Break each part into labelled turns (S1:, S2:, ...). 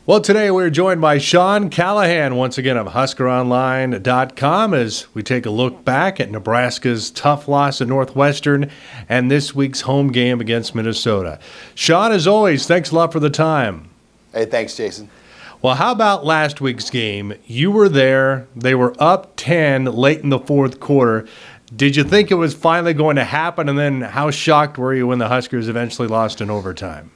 S1: Well, today we're joined by Sean Callahan, once again of HuskerOnline.com, as we take a look back at Nebraska's tough loss at Northwestern and this week's home game against Minnesota. Sean, as always, thanks a lot for the time.
S2: Hey, thanks, Jayson.
S1: Well, how about last week's game? You were there. They were up 10 late in the fourth quarter. Did you think it was finally going to happen? And then how shocked were you when the Huskers eventually lost in overtime?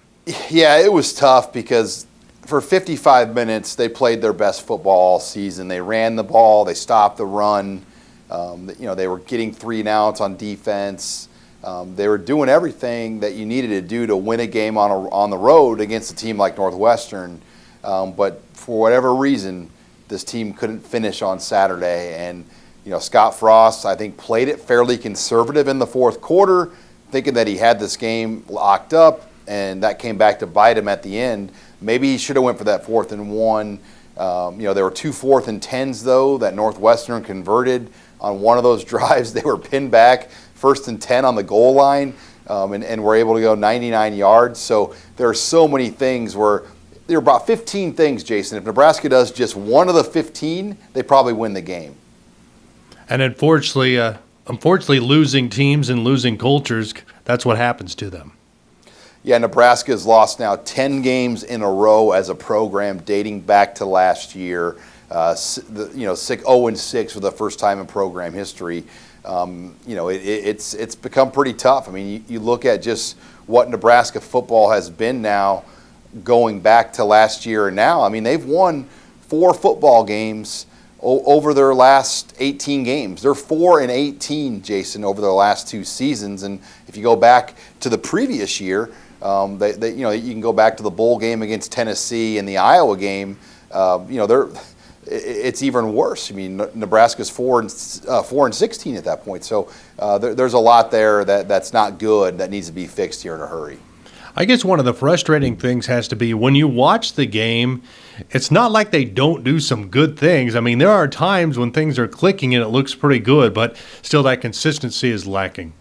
S2: Yeah, it was tough because for 55 minutes, they played their best football all season. They ran the ball. They stopped the run. They were getting 3 and outs on defense. They were doing everything that you needed to do to win a game on the road against a team like Northwestern. But for whatever reason, this team couldn't finish on Saturday. And, Scott Frost, I think, played it fairly conservative in the fourth quarter, thinking that he had this game locked up, and that came back to bite him at the end. Maybe he should have went for that 4th and 1. There were 2 4th and 10s, though, that Northwestern converted on one of those drives. They were pinned back, 1st and 10 on the goal line, and were able to go 99 yards. So there are so many things where there are about 15 things, Jayson. If Nebraska does just one of the 15, they probably win the game.
S1: And unfortunately, losing teams and losing cultures, that's what happens to them.
S2: Yeah, Nebraska has lost now 10 games in a row as a program dating back to last year. 0-6 for the first time in program history. It's become pretty tough. I mean, you look at just what Nebraska football has been now going back to last year and now. I mean, they've won 4 football games over their last 18 games. They're 4-18, Jayson, over their last 2 seasons. And if you go back to the previous year, you can go back to the bowl game against Tennessee and the Iowa game. It's even worse. I mean, Nebraska's 4-16 at that point. So there's a lot there that's not good that needs to be fixed here in a hurry.
S1: I guess one of the frustrating things has to be when you watch the game, it's not like they don't do some good things. I mean, there are times when things are clicking and it looks pretty good, but still that consistency is lacking.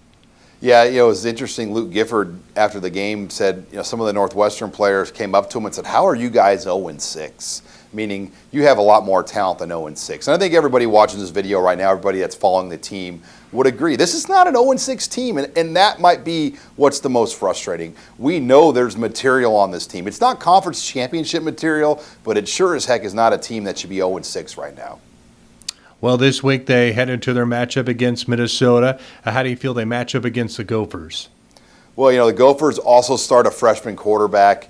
S2: Yeah, it was interesting. Luke Gifford, after the game, said some of the Northwestern players came up to him and said, "How are you guys 0-6?" Meaning you have a lot more talent than 0-6. And I think everybody watching this video right now, everybody that's following the team, would agree. This is not an 0-6 team, and that might be what's the most frustrating. We know there's material on this team. It's not conference championship material, but it sure as heck is not a team that should be 0-6 right now.
S1: Well, this week they head into their matchup against Minnesota. How do you feel they match up against the Gophers?
S2: Well, the Gophers also start a freshman quarterback.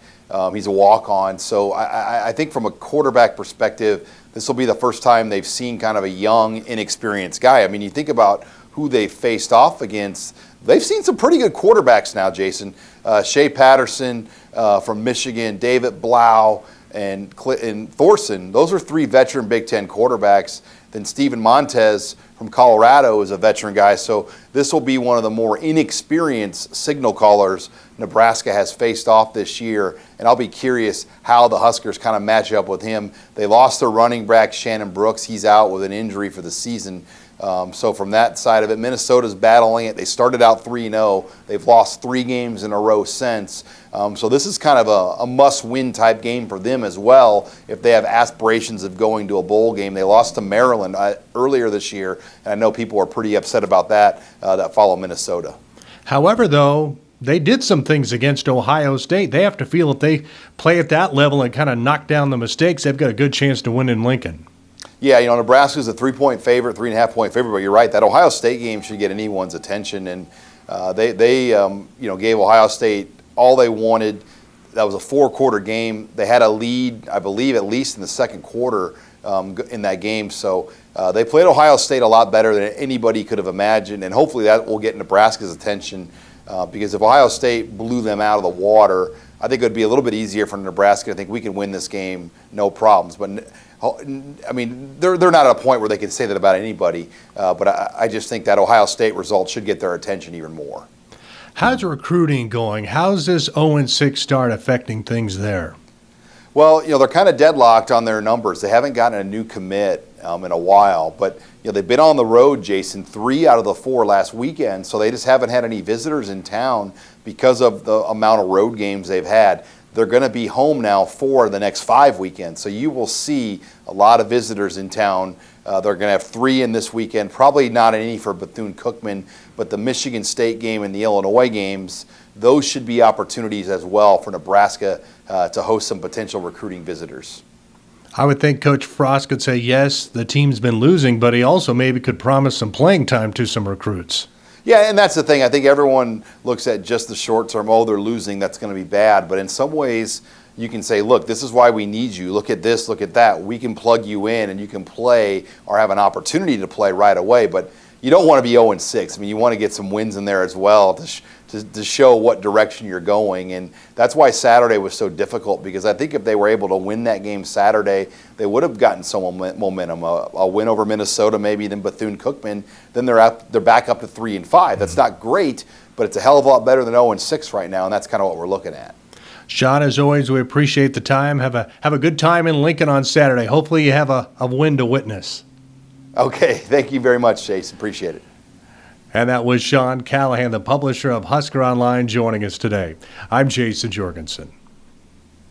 S2: He's a walk-on. So I think from a quarterback perspective, this will be the first time they've seen kind of a young, inexperienced guy. I mean, you think about who they faced off against. They've seen some pretty good quarterbacks now, Jayson. Shea Patterson from Michigan, David Blau, and Thorson. Those are 3 veteran Big Ten quarterbacks. Then Steven Montez from Colorado is a veteran guy. So this will be one of the more inexperienced signal callers Nebraska has faced off this year. And I'll be curious how the Huskers kind of match up with him. They lost their running back, Shannon Brooks. He's out with an injury for the season. So from that side of it, Minnesota's battling it. They started out 3-0. They've lost 3 games in a row since. So this is kind of a must-win type game for them as well if they have aspirations of going to a bowl game. They lost to Maryland earlier this year, and I know people are pretty upset about that follow Minnesota.
S1: However, though, they did some things against Ohio State. They have to feel if they play at that level and kind of knock down the mistakes, they've got a good chance to win in Lincoln.
S2: Yeah, Nebraska's a 3-point favorite, 3.5-point favorite, but you're right. That Ohio State game should get anyone's attention, and they gave Ohio State all they wanted. That was a 4-quarter game. They had a lead, I believe, at least in the second quarter in that game. So they played Ohio State a lot better than anybody could have imagined, and hopefully that will get Nebraska's attention because if Ohio State blew them out of the water, I think it would be a little bit easier for Nebraska. I think we can win this game, no problems. But I mean, they're not at a point where they can say that about anybody. But I just think that Ohio State result should get their attention even more.
S1: How's recruiting going? How's this 0-6 start affecting things there?
S2: Well, they're kind of deadlocked on their numbers. They haven't gotten a new commit in a while, but they've been on the road, Jayson, 3 out of the 4 last weekend, so they just haven't had any visitors in town because of the amount of road games they've had. they're going to be home now for the next 5 weekends. So you will see a lot of visitors in town. They're going to have 3 in this weekend, probably not any for Bethune-Cookman, but the Michigan State game and the Illinois games, those should be opportunities as well for Nebraska to host some potential recruiting visitors.
S1: I would think Coach Frost could say, yes, the team's been losing, but he also maybe could promise some playing time to some recruits.
S2: Yeah, and that's the thing. I think everyone looks at just the short term, oh, they're losing, that's going to be bad. But in some ways, you can say, look, this is why we need you. Look at this, look at that. We can plug you in and you can play or have an opportunity to play right away. But you don't want to be 0-6. I mean, you want to get some wins in there as well to show what direction you're going. And that's why Saturday was so difficult, because I think if they were able to win that game Saturday, they would have gotten some momentum. A win over Minnesota, maybe, then Bethune-Cookman, then they're back up to 3-5. That's not great, but it's a hell of a lot better than 0-6 right now, and that's kind of what we're looking at.
S1: Sean, as always, we appreciate the time. Have a good time in Lincoln on Saturday. Hopefully you have a win to witness.
S2: Okay, thank you very much, Jayson. Appreciate it.
S1: And that was Sean Callahan, the publisher of Husker Online, joining us today. I'm Jayson Jorgensen.